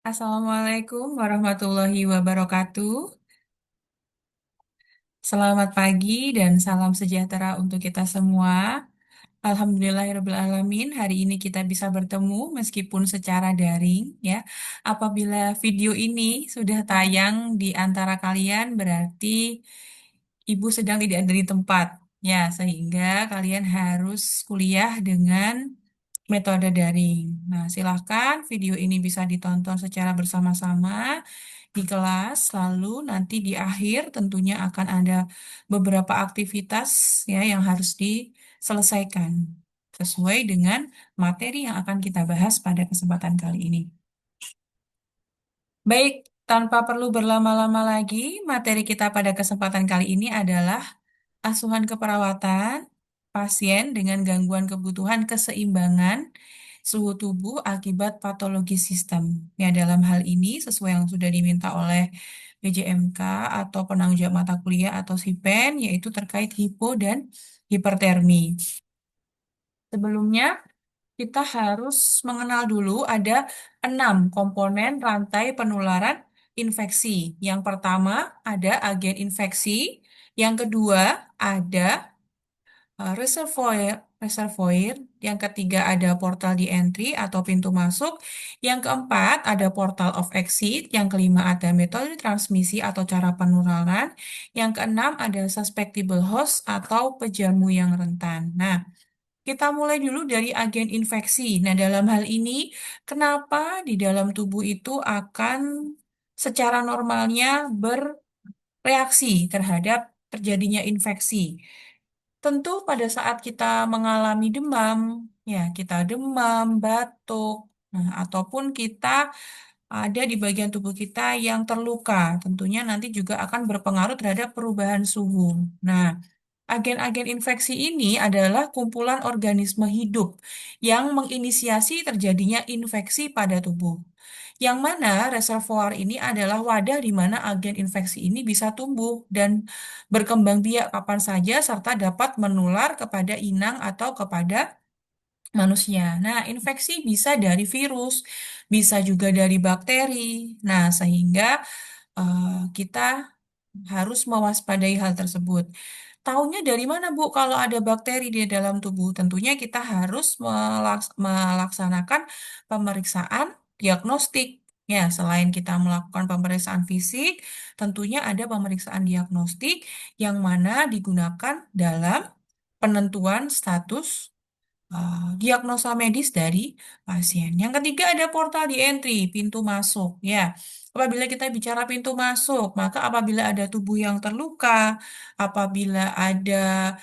Assalamualaikum warahmatullahi wabarakatuh. Selamat pagi dan salam sejahtera untuk kita semua. Alhamdulillahirrabbilalamin, hari ini kita bisa bertemu meskipun secara daring ya. Apabila video ini sudah tayang di antara kalian, berarti ibu sedang tidak ada di tempat. Ya, sehingga kalian harus kuliah dengan metode daring. Nah, silakan video ini bisa ditonton secara bersama-sama di kelas, lalu nanti di akhir tentunya akan ada beberapa aktivitas ya yang harus diselesaikan sesuai dengan materi yang akan kita bahas pada kesempatan kali ini. Baik, tanpa perlu berlama-lama lagi, materi kita pada kesempatan kali ini adalah asuhan keperawatan pasien dengan gangguan kebutuhan keseimbangan suhu tubuh akibat patologi sistem. Ya, dalam hal ini sesuai yang sudah diminta oleh PJMK atau penanggung jawab mata kuliah atau SIPEN, yaitu terkait hipo dan hipertermi. Sebelumnya, kita harus mengenal dulu ada 6 komponen rantai penularan infeksi. Yang pertama ada agen infeksi, yang kedua ada reservoir, yang ketiga ada portal di entry atau pintu masuk, yang keempat ada portal of exit, yang kelima ada metode transmisi atau cara penularan, yang keenam ada susceptible host atau pejamu yang rentan. Nah, kita mulai dulu dari agen infeksi. Nah, dalam hal ini, kenapa di dalam tubuh itu akan secara normalnya bereaksi terhadap terjadinya infeksi? Tentu pada saat kita mengalami demam, ya kita demam, batuk, nah, ataupun kita ada di bagian tubuh kita yang terluka, tentunya nanti juga akan berpengaruh terhadap perubahan suhu. Nah, agen-agen infeksi ini adalah kumpulan organisme hidup yang menginisiasi terjadinya infeksi pada tubuh. Yang mana reservoir ini adalah wadah di mana agen infeksi ini bisa tumbuh dan berkembang biak kapan saja serta dapat menular kepada inang atau kepada manusia. Nah, infeksi bisa dari virus, bisa juga dari bakteri. Nah, sehingga kita harus mewaspadai hal tersebut. Taunya dari mana, Bu, kalau ada bakteri di dalam tubuh? Tentunya kita harus melaksanakan pemeriksaan diagnostik. Ya, selain kita melakukan pemeriksaan fisik, tentunya ada pemeriksaan diagnostik yang mana digunakan dalam penentuan status diagnosa medis dari pasien. Yang ketiga ada portal di entry, pintu masuk. Ya, apabila kita bicara pintu masuk, maka apabila ada tubuh yang terluka, apabila ada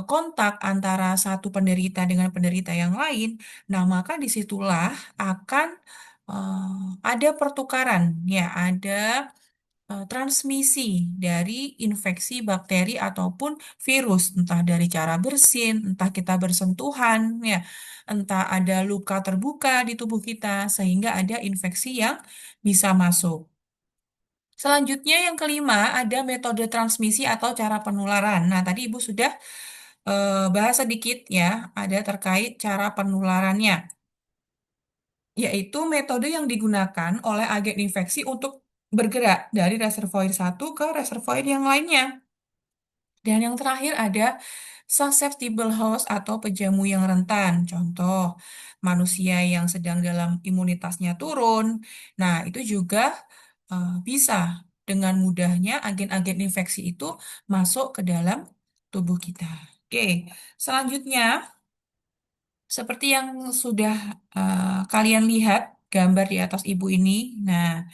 kontak antara satu penderita dengan penderita yang lain, nah maka disitulah akan ada pertukaran, ya, ada transmisi dari infeksi bakteri ataupun virus, entah dari cara bersin, entah kita bersentuhan, ya, entah ada luka terbuka di tubuh kita, sehingga ada infeksi yang bisa masuk. Selanjutnya yang kelima ada metode transmisi atau cara penularan. Nah, tadi Ibu sudah bahas sedikit ya, ada terkait cara penularannya, yaitu metode yang digunakan oleh agen infeksi untuk bergerak dari reservoir satu ke reservoir yang lainnya. Dan yang terakhir ada susceptible host atau pejamu yang rentan. Contoh, manusia yang sedang dalam imunitasnya turun. Nah, itu juga bisa dengan mudahnya agen-agen infeksi itu masuk ke dalam tubuh kita. Oke, selanjutnya seperti yang sudah kalian lihat gambar di atas ibu ini. Nah,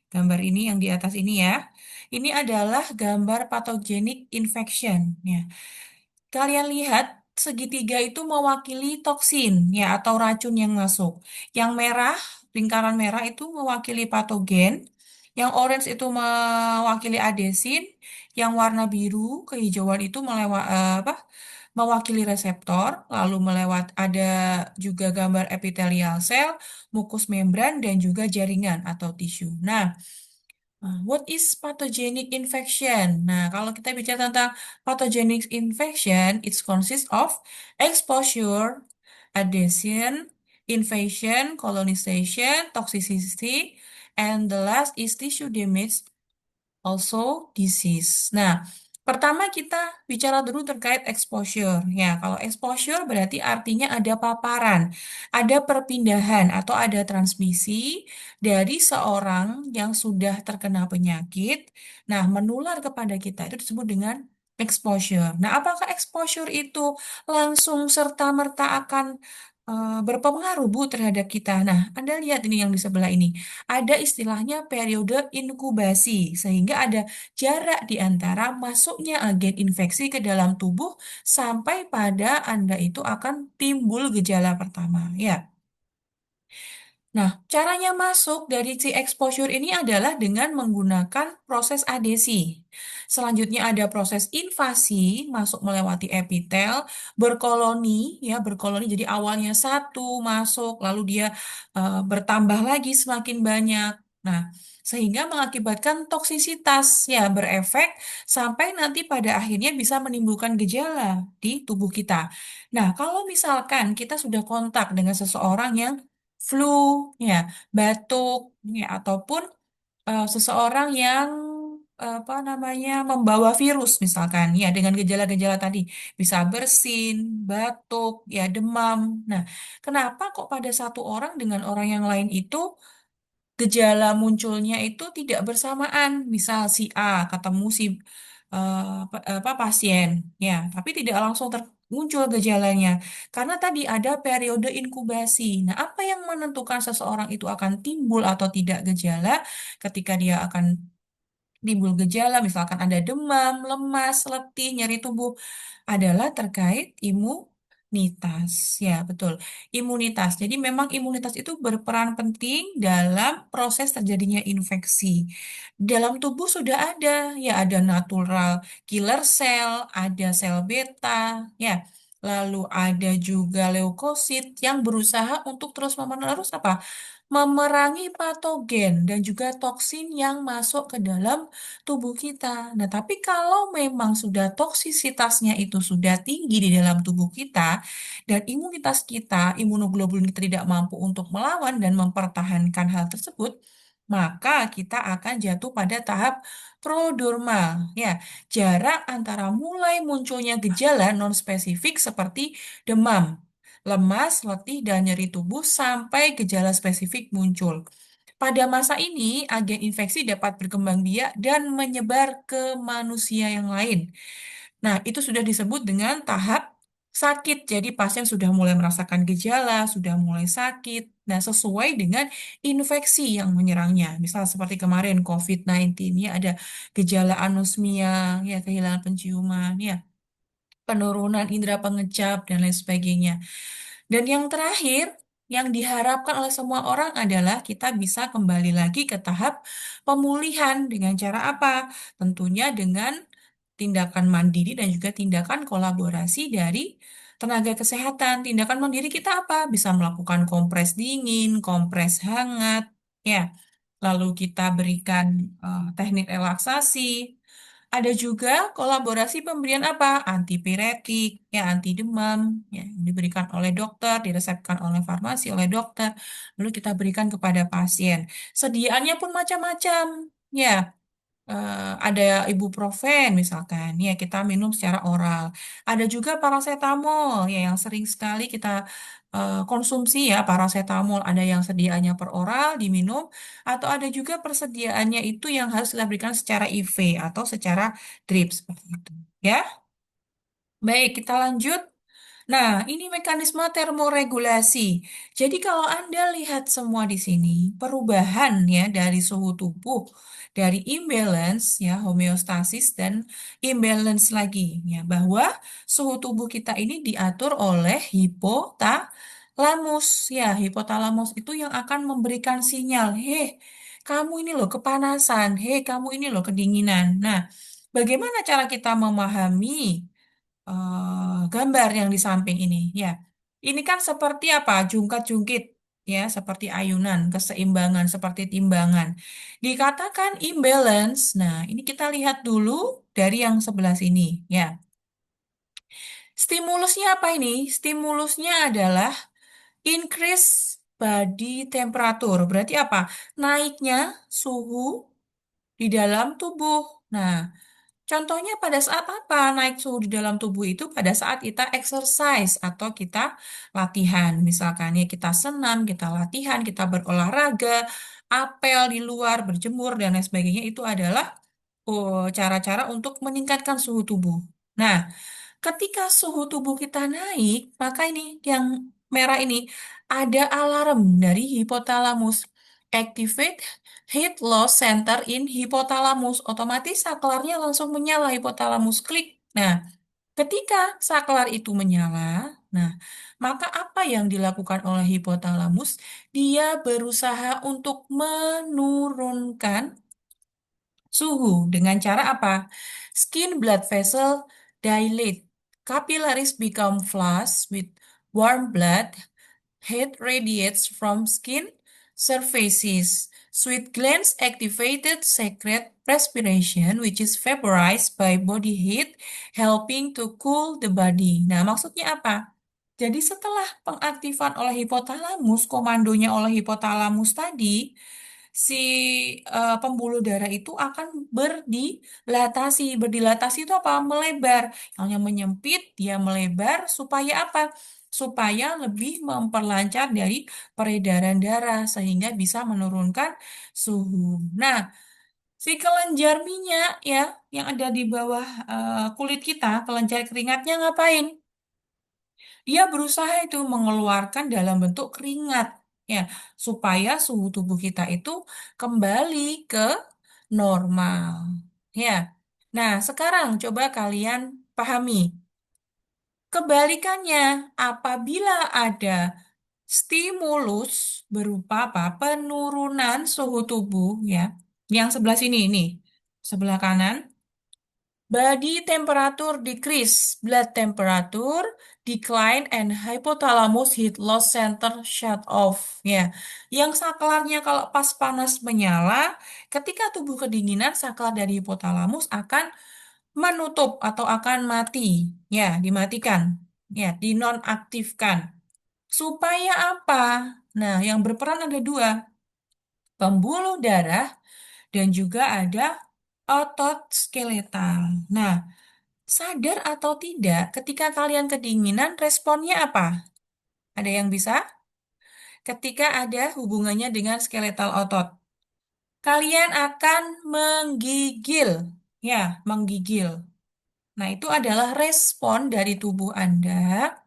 gambar ini yang di atas ini ya. Ini adalah gambar pathogenic infection ya. Kalian lihat segitiga itu mewakili toksin ya atau racun yang masuk. Yang merah, lingkaran merah itu mewakili patogen. Yang orange itu mewakili adesin. Yang warna biru, kehijauan itu mewakili reseptor. Lalu ada juga gambar epithelial cell, mukus membran, dan juga jaringan atau tisu. Nah, what is pathogenic infection? Nah, kalau kita bicara tentang pathogenic infection, it consists of exposure, adhesion, invasion, colonization, toxicity, And the last is tissue damage, also disease. Nah, pertama kita bicara dulu terkait exposure. Ya, kalau exposure berarti artinya ada paparan, ada perpindahan atau ada transmisi dari seorang yang sudah terkena penyakit. Nah, menular kepada kita itu disebut dengan exposure. Nah, apakah exposure itu langsung serta-merta akan berpengaruh Bu terhadap kita? Nah, Anda lihat ini yang di sebelah ini ada istilahnya periode inkubasi, sehingga ada jarak di antara masuknya agen infeksi ke dalam tubuh sampai pada Anda itu akan timbul gejala pertama. Ya. Nah, caranya masuk dari si exposure ini adalah dengan menggunakan proses adesi. Selanjutnya ada proses invasi, masuk melewati epitel, berkoloni, ya berkoloni jadi awalnya satu masuk, lalu dia bertambah lagi semakin banyak. Nah, sehingga mengakibatkan toksisitas, ya berefek sampai nanti pada akhirnya bisa menimbulkan gejala di tubuh kita. Nah, kalau misalkan kita sudah kontak dengan seseorang yang flu, ya, batuk, ya, ataupun seseorang yang apa namanya membawa virus misalkan, ya, dengan gejala-gejala tadi bisa bersin, batuk, ya, demam. Nah, kenapa kok pada satu orang dengan orang yang lain itu gejala munculnya itu tidak bersamaan? Misal si A ketemu si apa pasien, ya, tapi tidak langsung muncul gejalanya karena tadi ada periode inkubasi. Nah, apa yang menentukan seseorang itu akan timbul atau tidak gejala ketika dia akan timbul gejala, misalkan ada demam, lemas, letih, nyeri tubuh, adalah terkait imunitas. Ya, betul. Imunitas. Jadi memang imunitas itu berperan penting dalam proses terjadinya infeksi. Dalam tubuh sudah ada, ya ada natural killer cell, ada sel beta, ya. Lalu ada juga leukosit yang berusaha untuk terus-menerus apa? Memerangi patogen dan juga toksin yang masuk ke dalam tubuh kita. Nah, tapi kalau memang sudah toksisitasnya itu sudah tinggi di dalam tubuh kita dan imunitas kita, imunoglobulin kita tidak mampu untuk melawan dan mempertahankan hal tersebut, maka kita akan jatuh pada tahap prodromal. Ya, jarak antara mulai munculnya gejala non-spesifik seperti demam, lemas, letih, dan nyeri tubuh sampai gejala spesifik muncul. Pada masa ini, agen infeksi dapat berkembang biak dan menyebar ke manusia yang lain. Nah, itu sudah disebut dengan tahap sakit. Jadi, pasien sudah mulai merasakan gejala, sudah mulai sakit. Nah, sesuai dengan infeksi yang menyerangnya. Misal seperti kemarin COVID-19, ya ada gejala anosmia, ya kehilangan penciuman, ya penurunan indera pengecap, dan lain sebagainya. Dan yang terakhir, yang diharapkan oleh semua orang adalah kita bisa kembali lagi ke tahap pemulihan dengan cara apa? Tentunya dengan tindakan mandiri dan juga tindakan kolaborasi dari tenaga kesehatan. Tindakan mandiri kita apa? Bisa melakukan kompres dingin, kompres hangat, ya. Lalu kita berikan teknik relaksasi, ada juga kolaborasi pemberian apa? Antipiretik, ya anti demam, ya yang diberikan oleh dokter, diresepkan oleh farmasi, oleh dokter, lalu kita berikan kepada pasien. Sediaannya pun macam-macam, ya. Ada ibuprofen misalkan, ya kita minum secara oral. Ada juga paracetamol, ya yang sering sekali kita konsumsi ya paracetamol. Ada yang sediaannya per oral diminum, atau ada juga persediaannya itu yang harus kita berikan secara IV atau secara drip seperti itu. Ya, baik kita lanjut. Nah, ini mekanisme termoregulasi. Jadi kalau Anda lihat semua di sini, perubahan ya dari suhu tubuh, dari imbalance ya, homeostasis dan imbalance lagi ya, bahwa suhu tubuh kita ini diatur oleh hipotalamus ya. Hipotalamus itu yang akan memberikan sinyal, "Heh, kamu ini loh kepanasan, heh, kamu ini loh kedinginan." Nah, bagaimana cara kita memahami gambar yang di samping ini ya. Ini kan seperti apa? Jungkat-jungkit ya, seperti ayunan, keseimbangan, seperti timbangan. Dikatakan imbalance. Nah, ini kita lihat dulu dari yang sebelah sini ya. Stimulusnya apa ini? Stimulusnya adalah increase body temperatur. Berarti apa? Naiknya suhu di dalam tubuh. Nah, contohnya pada saat apa naik suhu di dalam tubuh itu pada saat kita exercise atau kita latihan. Misalkan ya kita senam, kita latihan, kita berolahraga, apel di luar, berjemur dan lain sebagainya itu adalah cara-cara untuk meningkatkan suhu tubuh. Nah, ketika suhu tubuh kita naik, maka ini yang merah ini ada alarm dari hipotalamus. Activate heat loss center in hipotalamus. Otomatis saklarnya langsung menyala hipotalamus. Klik. Nah, ketika saklar itu menyala, nah, maka apa yang dilakukan oleh hipotalamus? Dia berusaha untuk menurunkan suhu dengan cara apa? Skin blood vessel dilate. Capillaries become flush with warm blood. Heat radiates from skin surfaces. Sweat glands activated secret perspiration, which is vaporized by body heat, helping to cool the body. Nah, maksudnya apa? Jadi setelah pengaktifan oleh hipotalamus, komandonya oleh hipotalamus tadi, si pembuluh darah itu akan berdilatasi. Berdilatasi itu apa? Melebar. Yang menyempit, dia melebar supaya apa? Supaya lebih memperlancar dari peredaran darah sehingga bisa menurunkan suhu. Nah, si kelenjar minyak ya yang ada di bawah kulit kita, kelenjar keringatnya ngapain? Dia berusaha itu mengeluarkan dalam bentuk keringat ya supaya suhu tubuh kita itu kembali ke normal. Ya. Nah, sekarang coba kalian pahami. Kebalikannya, apabila ada stimulus berupa apa? Penurunan suhu tubuh ya. Yang sebelah sini ini, sebelah kanan. Body temperature decrease, blood temperature decline, and hypothalamus heat loss center shut off. Ya, yang saklarnya kalau pas panas menyala, ketika tubuh kedinginan, saklar dari hipotalamus akan menutup atau akan mati. Ya, dimatikan. Ya, dinonaktifkan. Supaya apa? Nah, yang berperan ada dua, pembuluh darah dan juga ada otot skeletal. Nah, sadar atau tidak, ketika kalian kedinginan, responnya apa? Ada yang bisa? Ketika ada hubungannya dengan skeletal otot. Kalian akan menggigil. Ya, menggigil. Nah, itu adalah respon dari tubuh Anda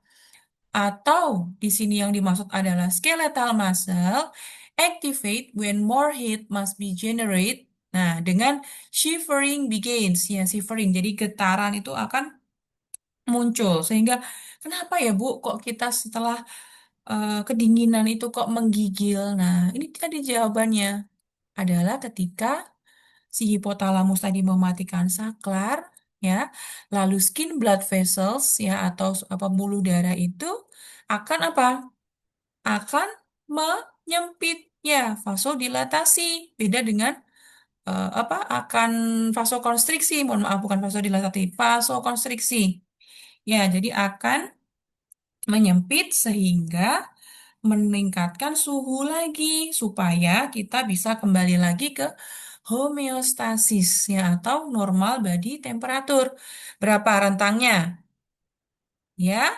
atau di sini yang dimaksud adalah skeletal muscle activate when more heat must be generated. Nah, dengan shivering begins, ya shivering. Jadi getaran itu akan muncul sehingga kenapa ya Bu kok kita setelah kedinginan itu kok menggigil? Nah, ini tadi jawabannya adalah ketika si hipotalamus tadi mematikan saklar ya, lalu skin blood vessels ya atau pembuluh darah itu akan apa? Akan menyempit ya, vasodilatasi. Beda dengan apa? Akan vasokonstriksi. Mohon maaf bukan vasodilatasi, vasokonstriksi. Ya, jadi akan menyempit sehingga meningkatkan suhu lagi supaya kita bisa kembali lagi ke homeostasis ya atau normal body temperature. Berapa rentangnya? Ya,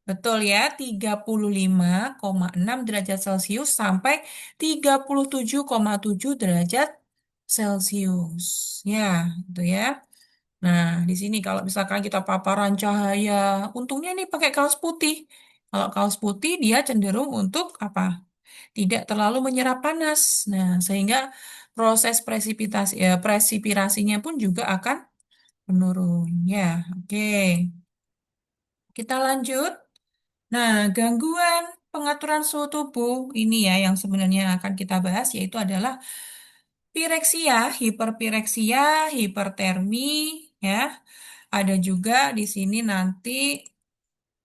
betul ya, 35,6 derajat Celcius sampai 37,7 derajat Celcius. Ya, itu ya. Nah, di sini kalau misalkan kita paparan cahaya, untungnya ini pakai kaos putih. Kalau kaos putih dia cenderung untuk apa? Tidak terlalu menyerap panas. Nah, sehingga proses presipirasinya pun juga akan menurun. Ya, oke. Kita lanjut. Nah, gangguan pengaturan suhu tubuh ini ya yang sebenarnya akan kita bahas yaitu adalah pireksia, hiperpireksia, hipertermi, ya. Ada juga di sini nanti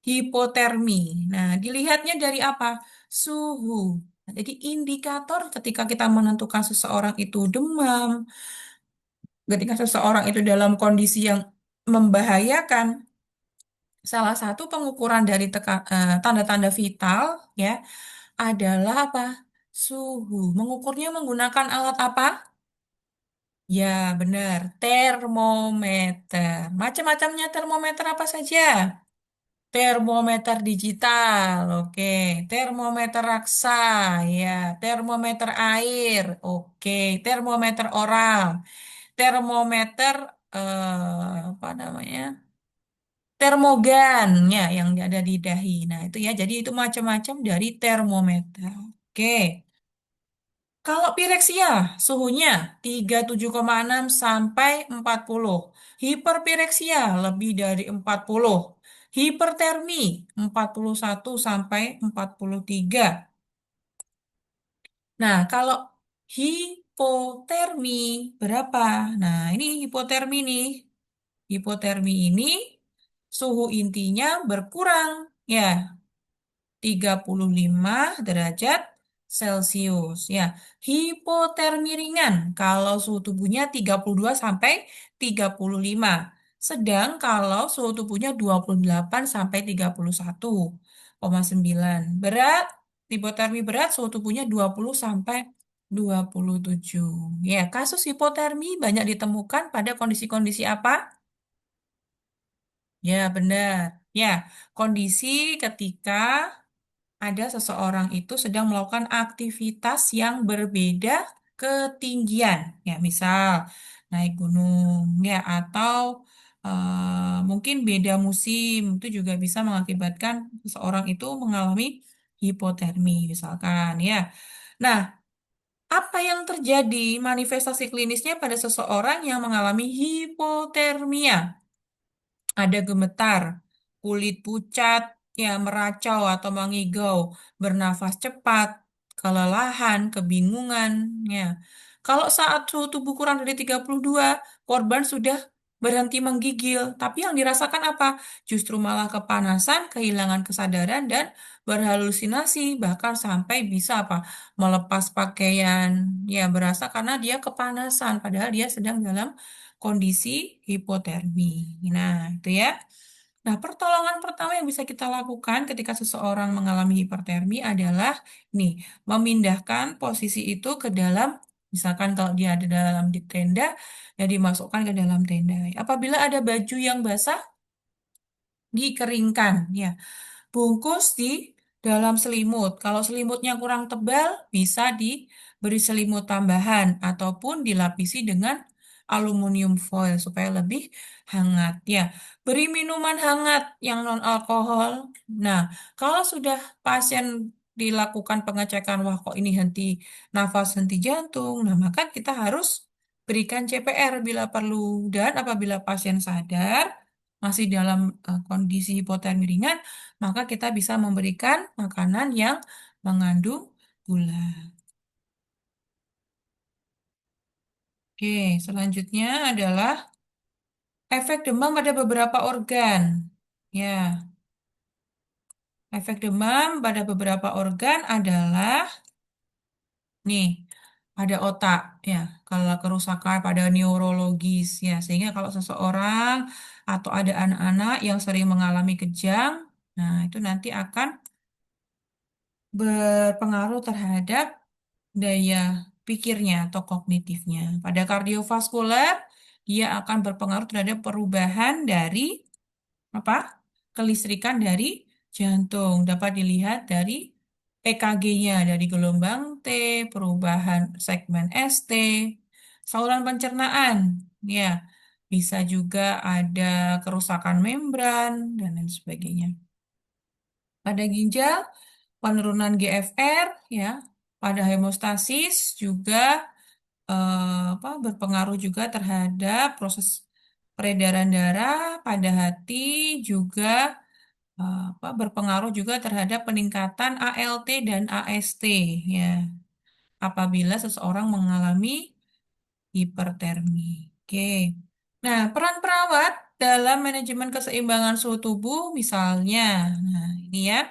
hipotermi. Nah, dilihatnya dari apa? Suhu. Nah, jadi indikator ketika kita menentukan seseorang itu demam, ketika seseorang itu dalam kondisi yang membahayakan, salah satu pengukuran dari tanda-tanda vital ya adalah apa? Suhu. Mengukurnya menggunakan alat apa? Ya, benar. Termometer. Macam-macamnya termometer apa saja? Termometer digital, oke. Termometer raksa, ya. Termometer air, oke. Termometer oral. Termometer, apa namanya? Termogan, ya, yang ada di dahi. Nah, itu ya. Jadi itu macam-macam dari termometer. Oke. Kalau pireksia, suhunya 37,6 sampai 40. Hiperpireksia lebih dari 40. Hipertermi 41 sampai 43. Nah, kalau hipotermi berapa? Nah, ini hipotermi nih. Hipotermi ini suhu intinya berkurang. Ya, 35 derajat Celcius. Ya, hipotermi ringan kalau suhu tubuhnya 32 sampai 35. Sedang kalau suhu tubuhnya 28 sampai 31,9. Berat, hipotermi berat suhu tubuhnya 20 sampai 27. Ya, kasus hipotermi banyak ditemukan pada kondisi-kondisi apa? Ya, benar. Ya, kondisi ketika ada seseorang itu sedang melakukan aktivitas yang berbeda ketinggian, ya misal naik gunung, ya atau mungkin beda musim itu juga bisa mengakibatkan seseorang itu mengalami hipotermi, misalkan, ya. Nah, apa yang terjadi manifestasi klinisnya pada seseorang yang mengalami hipotermia? Ada gemetar, kulit pucat, ya meracau atau mengigau, bernafas cepat, kelelahan, kebingungan, ya. Kalau saat suhu tubuh kurang dari 32, korban sudah berhenti menggigil, tapi yang dirasakan apa? Justru malah kepanasan, kehilangan kesadaran, dan berhalusinasi, bahkan sampai bisa apa? Melepas pakaian, ya berasa karena dia kepanasan, padahal dia sedang dalam kondisi hipotermi. Nah, itu ya. Nah, pertolongan pertama yang bisa kita lakukan ketika seseorang mengalami hipertermi adalah nih, memindahkan posisi itu ke dalam, misalkan kalau dia ada dalam di tenda, ya dimasukkan ke dalam tenda. Apabila ada baju yang basah, dikeringkan, ya. Bungkus di dalam selimut. Kalau selimutnya kurang tebal, bisa diberi selimut tambahan ataupun dilapisi dengan aluminium foil supaya lebih hangat. Ya, beri minuman hangat yang non-alkohol. Nah, kalau sudah pasien dilakukan pengecekan, wah kok ini henti nafas, henti jantung, nah maka kita harus berikan CPR bila perlu. Dan apabila pasien sadar, masih dalam kondisi hipotermi ringan, maka kita bisa memberikan makanan yang mengandung gula. Oke, selanjutnya adalah efek demam pada beberapa organ. Ya, efek demam pada beberapa organ adalah nih, pada otak ya, kalau kerusakan pada neurologis ya, sehingga kalau seseorang atau ada anak-anak yang sering mengalami kejang, nah itu nanti akan berpengaruh terhadap daya pikirnya atau kognitifnya. Pada kardiovaskuler, dia akan berpengaruh terhadap perubahan dari apa? Kelistrikan dari jantung. Dapat dilihat dari EKG-nya, dari gelombang T, perubahan segmen ST, saluran pencernaan. Ya, bisa juga ada kerusakan membran dan lain sebagainya. Pada ginjal, penurunan GFR, ya, pada hemostasis juga berpengaruh juga terhadap proses peredaran darah. Pada hati juga berpengaruh juga terhadap peningkatan ALT dan AST, ya, apabila seseorang mengalami hipertermi. Oke. Nah, peran perawat dalam manajemen keseimbangan suhu tubuh misalnya, nah ini ya,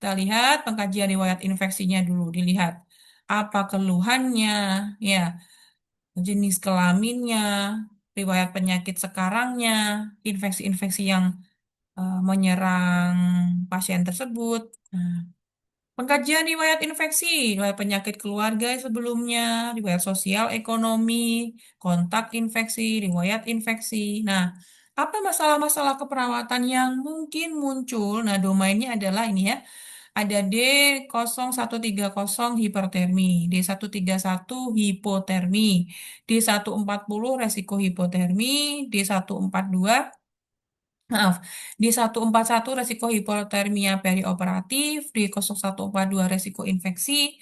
kita lihat pengkajian riwayat infeksinya dulu, dilihat apa keluhannya, ya, jenis kelaminnya, riwayat penyakit sekarangnya, infeksi-infeksi yang menyerang pasien tersebut. Nah, Pengkajian riwayat infeksi, riwayat penyakit keluarga sebelumnya, riwayat sosial ekonomi, kontak infeksi, riwayat infeksi. Nah, apa masalah-masalah keperawatan yang mungkin muncul? Nah, domainnya adalah ini ya. Ada D0130 hipertermi, D131 hipotermi, D140 resiko hipotermi, D142 Maaf, di 141 resiko hipotermia perioperatif, di 0142 resiko infeksi,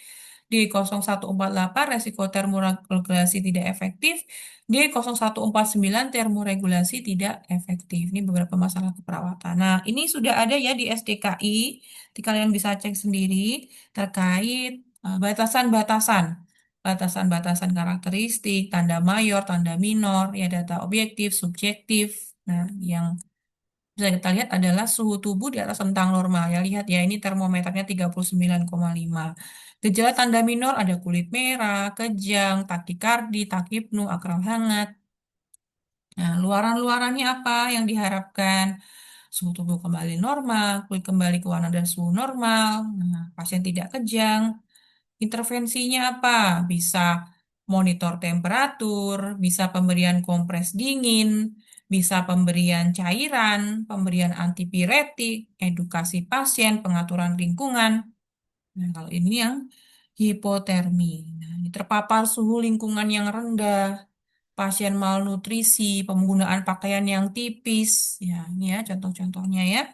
di 0148 resiko termoregulasi tidak efektif, di 0149 termoregulasi tidak efektif. Ini beberapa masalah keperawatan. Nah, ini sudah ada ya di SDKI. Jadi kalian bisa cek sendiri terkait batasan-batasan. Batasan-batasan karakteristik, tanda mayor, tanda minor, ya data objektif, subjektif. Nah, yang bisa kita lihat adalah suhu tubuh di atas rentang normal. Ya, lihat ya, ini termometernya 39,5. Gejala tanda minor ada kulit merah, kejang, takikardi, takipnu, akral hangat. Nah, luaran-luarannya apa yang diharapkan? Suhu tubuh kembali normal, kulit kembali ke warna dan suhu normal. Nah, pasien tidak kejang. Intervensinya apa? Bisa monitor temperatur, bisa pemberian kompres dingin, bisa pemberian cairan, pemberian antipiretik, edukasi pasien, pengaturan lingkungan. Nah, kalau ini yang hipotermi. Nah, ini terpapar suhu lingkungan yang rendah, pasien malnutrisi, penggunaan pakaian yang tipis. Ya, ini ya contoh-contohnya ya.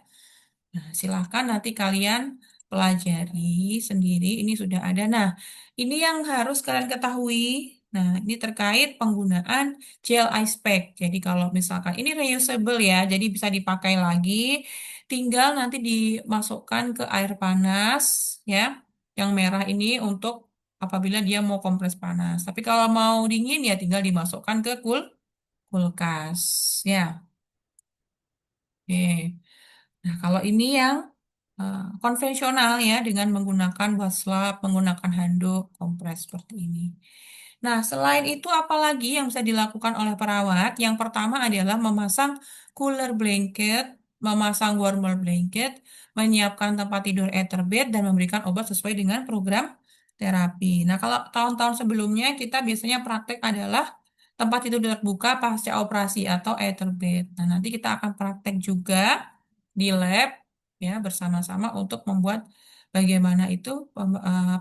Nah, silahkan nanti kalian pelajari sendiri. Ini sudah ada. Nah, ini yang harus kalian ketahui. Nah, ini terkait penggunaan gel ice pack. Jadi kalau misalkan ini reusable ya, jadi bisa dipakai lagi. Tinggal nanti dimasukkan ke air panas ya, yang merah ini untuk apabila dia mau kompres panas. Tapi kalau mau dingin ya tinggal dimasukkan ke kulkas. Ya, oke. Nah, kalau ini yang konvensional ya dengan menggunakan wastafel, menggunakan handuk, kompres seperti ini. Nah, selain itu apalagi yang bisa dilakukan oleh perawat? Yang pertama adalah memasang cooler blanket, memasang warmer blanket, menyiapkan tempat tidur ether bed dan memberikan obat sesuai dengan program terapi. Nah, kalau tahun-tahun sebelumnya kita biasanya praktek adalah tempat tidur terbuka pasca operasi atau ether bed. Nah, nanti kita akan praktek juga di lab ya bersama-sama untuk membuat bagaimana itu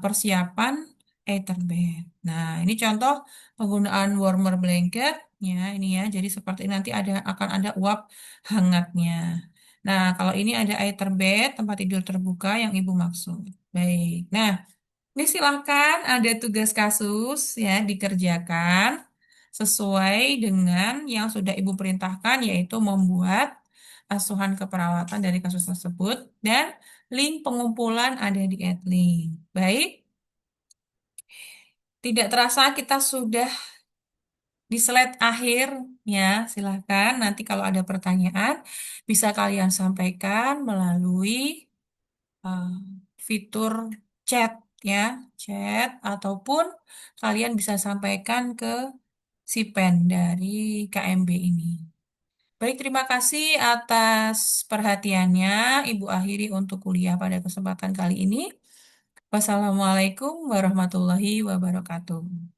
persiapan ether bed. Nah, ini contoh penggunaan warmer blanket ya ini ya. Jadi seperti nanti akan ada uap hangatnya. Nah, kalau ini ada ether bed tempat tidur terbuka yang Ibu maksud. Baik. Nah, ini silahkan ada tugas kasus ya dikerjakan sesuai dengan yang sudah Ibu perintahkan yaitu membuat asuhan keperawatan dari kasus tersebut dan link pengumpulan ada di Adlink. Baik, tidak terasa kita sudah di slide akhir ya. Silahkan nanti kalau ada pertanyaan bisa kalian sampaikan melalui eh, fitur chat ya, chat ataupun kalian bisa sampaikan ke si pen dari KMB ini. Baik, terima kasih atas perhatiannya. Ibu akhiri untuk kuliah pada kesempatan kali ini. Wassalamualaikum warahmatullahi wabarakatuh.